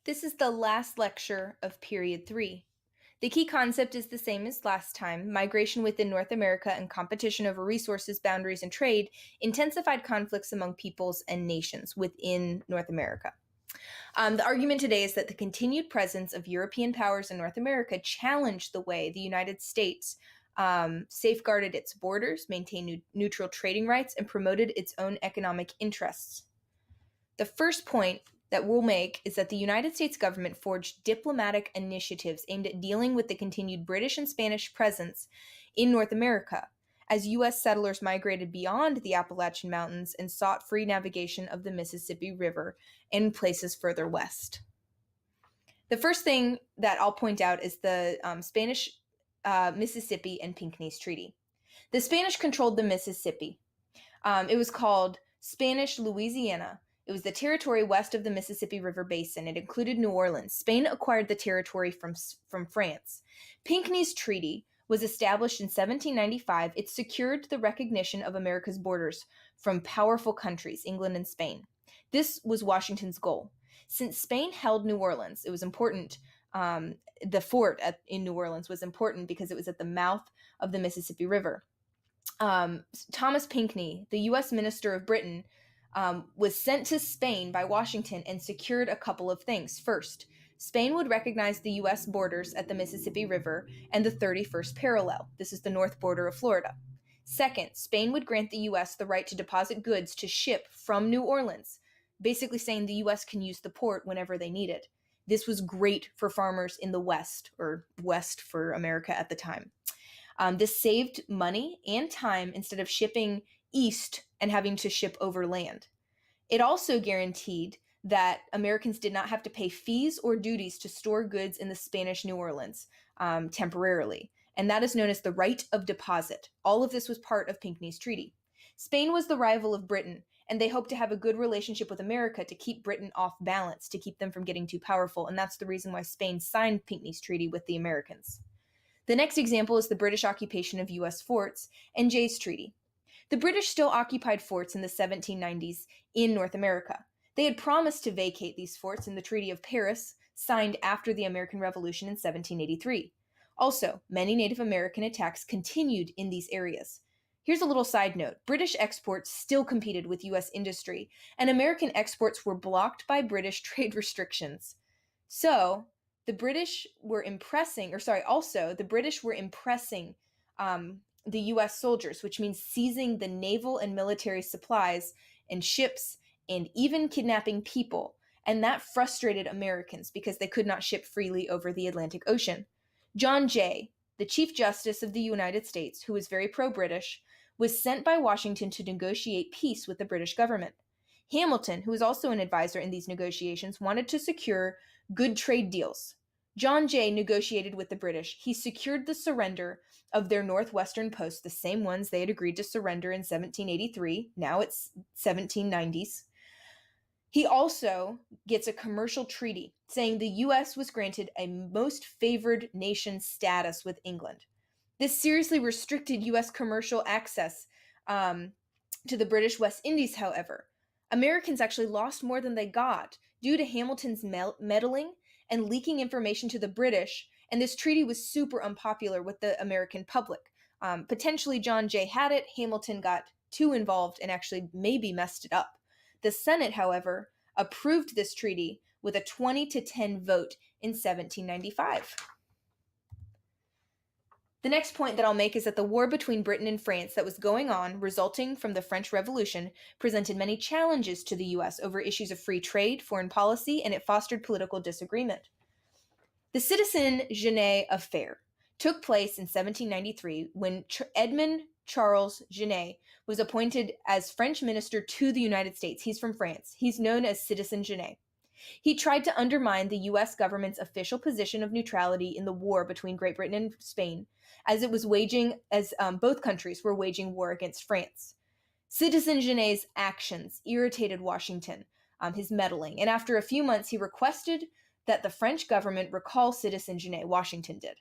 This is the last lecture of Period 3. The key concept is the same as last time. Migration within North America and competition over resources, boundaries, and trade intensified conflicts among peoples and nations within North America. The argument today is that the continued presence of European powers in North America challenged the way the United States safeguarded its borders, maintained neutral trading rights, and promoted its own economic interests. The first point that we'll make is that the United States government forged diplomatic initiatives aimed at dealing with the continued British and Spanish presence in North America as U.S. settlers migrated beyond the Appalachian Mountains and sought free navigation of the Mississippi River and places further west. The first thing that I'll point out is the Spanish Mississippi and Pinckney's Treaty. The Spanish controlled the Mississippi. It was called Spanish Louisiana. It was the territory west of the Mississippi River Basin. It included New Orleans. Spain acquired the territory from France. Pinckney's Treaty was established in 1795. It secured the recognition of America's borders from powerful countries, England and Spain. This was Washington's goal. Since Spain held New Orleans, it was important. The fort in New Orleans was important because it was at the mouth of the Mississippi River. Thomas Pinckney, the U.S. Minister of Britain, was sent to Spain by Washington and secured a couple of things. First, Spain would recognize the U.S. borders at the Mississippi River and the 31st parallel. This is the north border of Florida. Second, Spain would grant the U.S. the right to deposit goods to ship from New Orleans, basically saying the U.S. can use the port whenever they need it. This was great for farmers in the West, or West for America at the time. This saved money and time instead of shipping east and having to ship over land. It also guaranteed that Americans did not have to pay fees or duties to store goods in the Spanish New Orleans temporarily, and that is known as the right of deposit. All of this was part of Pinckney's Treaty. Spain was the rival of Britain, and they hoped to have a good relationship with America to keep Britain off balance, to keep them from getting too powerful, and that's the reason why Spain signed Pinckney's Treaty with the Americans. The next example is the British occupation of U.S. forts and Jay's Treaty. The British still occupied forts in the 1790s in North America. They had promised to vacate these forts in the Treaty of Paris, signed after the American Revolution in 1783. Also, many Native American attacks continued in these areas. Here's a little side note. British exports still competed with U.S. industry, and American exports were blocked by British trade restrictions. So, the British were impressing the U.S. soldiers, which means seizing the naval and military supplies and ships and even kidnapping people. And that frustrated Americans because they could not ship freely over the Atlantic Ocean. John Jay, the Chief Justice of the United States, who was very pro-British, was sent by Washington to negotiate peace with the British government. Hamilton, who was also an advisor in these negotiations, wanted to secure good trade deals. John Jay negotiated with the British. He secured the surrender of their northwestern posts, the same ones they had agreed to surrender in 1783. Now it's 1790s. He also gets a commercial treaty saying the U.S. was granted a most favored nation status with England. This seriously restricted U.S. commercial access to the British West Indies, however. Americans actually lost more than they got due to Hamilton's meddling and leaking information to the British, and this treaty was super unpopular with the American public. Potentially John Jay had it, Hamilton got too involved and actually maybe messed it up. The Senate, however, approved this treaty with a 20-10 vote in 1795. The next point that I'll make is that the war between Britain and France that was going on, resulting from the French Revolution, presented many challenges to the U.S. over issues of free trade, foreign policy, and it fostered political disagreement. The Citizen Genet Affair took place in 1793 when Edmond Charles Genet was appointed as French minister to the United States. He's from France. He's known as Citizen Genet. He tried to undermine the U.S. government's official position of neutrality in the war between Great Britain and Spain, as both countries were waging war against France. Citizen Genet's actions irritated Washington, his meddling, and after a few months, he requested that the French government recall Citizen Genet. Washington did.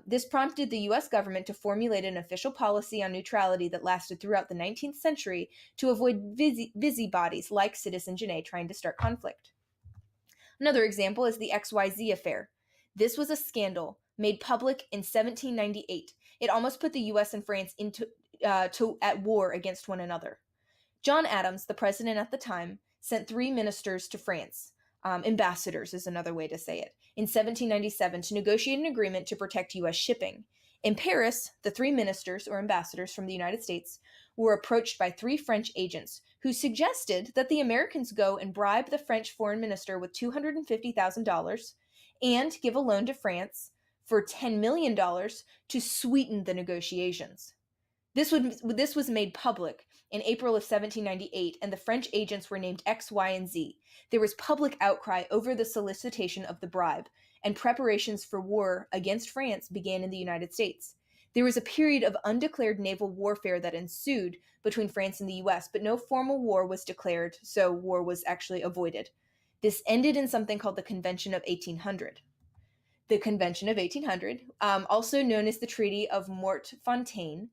This prompted the U.S. government to formulate an official policy on neutrality that lasted throughout the 19th century to avoid busybodies like Citizen Genet trying to start conflict. Another example is the XYZ Affair. This was a scandal made public in 1798. It almost put the US and France at war against one another. John Adams, the president at the time, sent 3 ministers to France. Ambassadors is another way to say it, in 1797 to negotiate an agreement to protect U.S. shipping. In Paris, the 3 ministers or ambassadors from the United States were approached by 3 French agents who suggested that the Americans go and bribe the French foreign minister with $250,000 and give a loan to France for $10 million to sweeten the negotiations. This was made public in April of 1798, and the French agents were named X, Y, and Z. There was public outcry over the solicitation of the bribe, and preparations for war against France began in the United States. There was a period of undeclared naval warfare that ensued between France and the US, but no formal war was declared, so war was actually avoided. This ended in something called the Convention of 1800. The Convention of 1800, also known as the Treaty of Morte-Fontaine,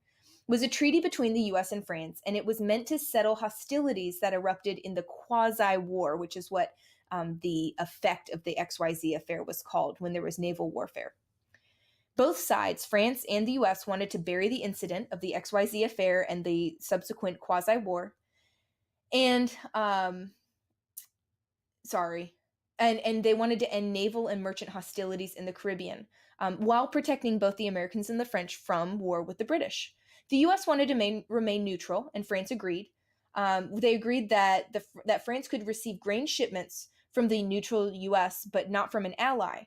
was a treaty between the US and France, and it was meant to settle hostilities that erupted in the quasi-war, which is what the effect of the XYZ affair was called when there was naval warfare. Both sides, France and the US, wanted to bury the incident of the XYZ affair and the subsequent quasi-war. And, and they wanted to end naval and merchant hostilities in the Caribbean, while protecting both the Americans and the French from war with the British. The U.S. wanted to remain neutral, and France agreed. They agreed that France could receive grain shipments from the neutral U.S., but not from an ally,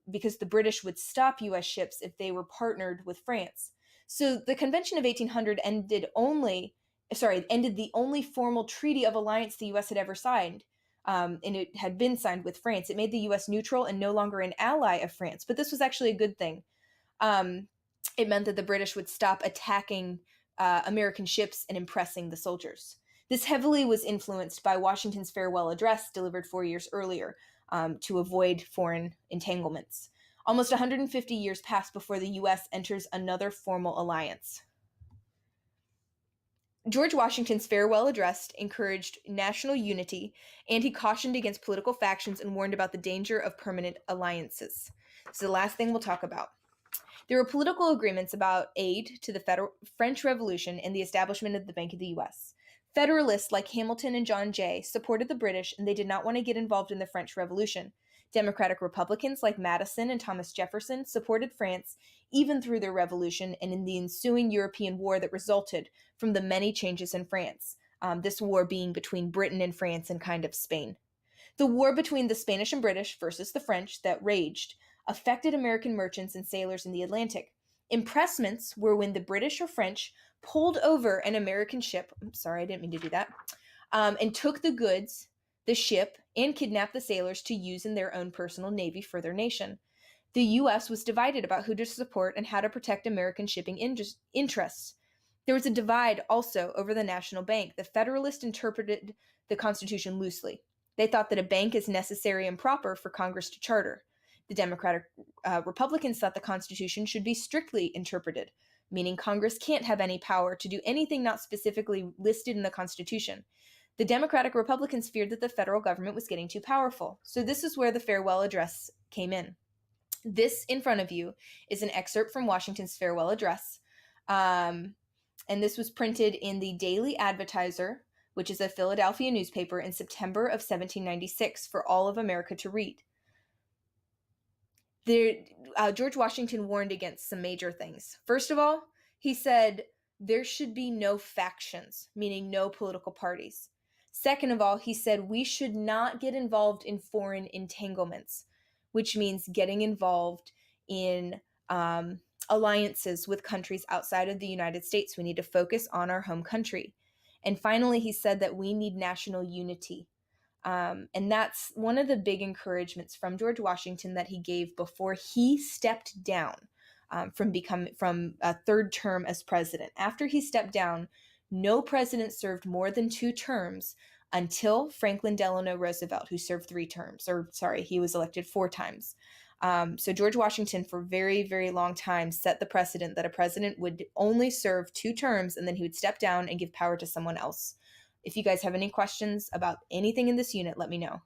because the British would stop U.S. ships if they were partnered with France. So the Convention of 1800 ended the only formal treaty of alliance the U.S. had ever signed. And it had been signed with France. It made the U.S. neutral and no longer an ally of France. But this was actually a good thing. It meant that the British would stop attacking American ships and impressing the soldiers. This heavily was influenced by Washington's farewell address delivered 4 years earlier to avoid foreign entanglements. Almost 150 years passed before the U.S. enters another formal alliance. George Washington's farewell address encouraged national unity, and he cautioned against political factions and warned about the danger of permanent alliances. So the last thing we'll talk about. There were political agreements about aid to the French Revolution and the establishment of the Bank of the U.S. Federalists like Hamilton and John Jay supported the British, and they did not want to get involved in the French Revolution. Democratic Republicans like Madison and Thomas Jefferson supported France even through their revolution and in the ensuing European war that resulted from the many changes in France, this war being between Britain and France and kind of Spain. The war between the Spanish and British versus the French that raged affected American merchants and sailors in the Atlantic. Impressments were when the British or French pulled over an American ship, and took the goods, the ship, and kidnapped the sailors to use in their own personal navy for their nation. The U.S. was divided about who to support and how to protect American shipping interests. There was a divide also over the national bank. The Federalists interpreted the Constitution loosely. They thought that a bank is necessary and proper for Congress to charter. The Democratic Republicans thought the Constitution should be strictly interpreted, meaning Congress can't have any power to do anything not specifically listed in the Constitution. The Democratic Republicans feared that the federal government was getting too powerful. So this is where the farewell address came in. This in front of you is an excerpt from Washington's farewell address. And this was printed in the Daily Advertiser, which is a Philadelphia newspaper, in September of 1796 for all of America to read. George Washington warned against some major things. First of all, he said there should be no factions, meaning no political parties. Second of all, he said we should not get involved in foreign entanglements, which means getting involved in alliances with countries outside of the United States. We need to focus on our home country. And finally, he said that we need national unity. And that's one of the big encouragements from George Washington that he gave before he stepped down from a third term as president. After he stepped down, no president served more than 2 terms until Franklin Delano Roosevelt, who served 3 terms. He was elected 4 times. So George Washington, for a very, very long time, set the precedent that a president would only serve 2 terms and then he would step down and give power to someone else. If you guys have any questions about anything in this unit, let me know.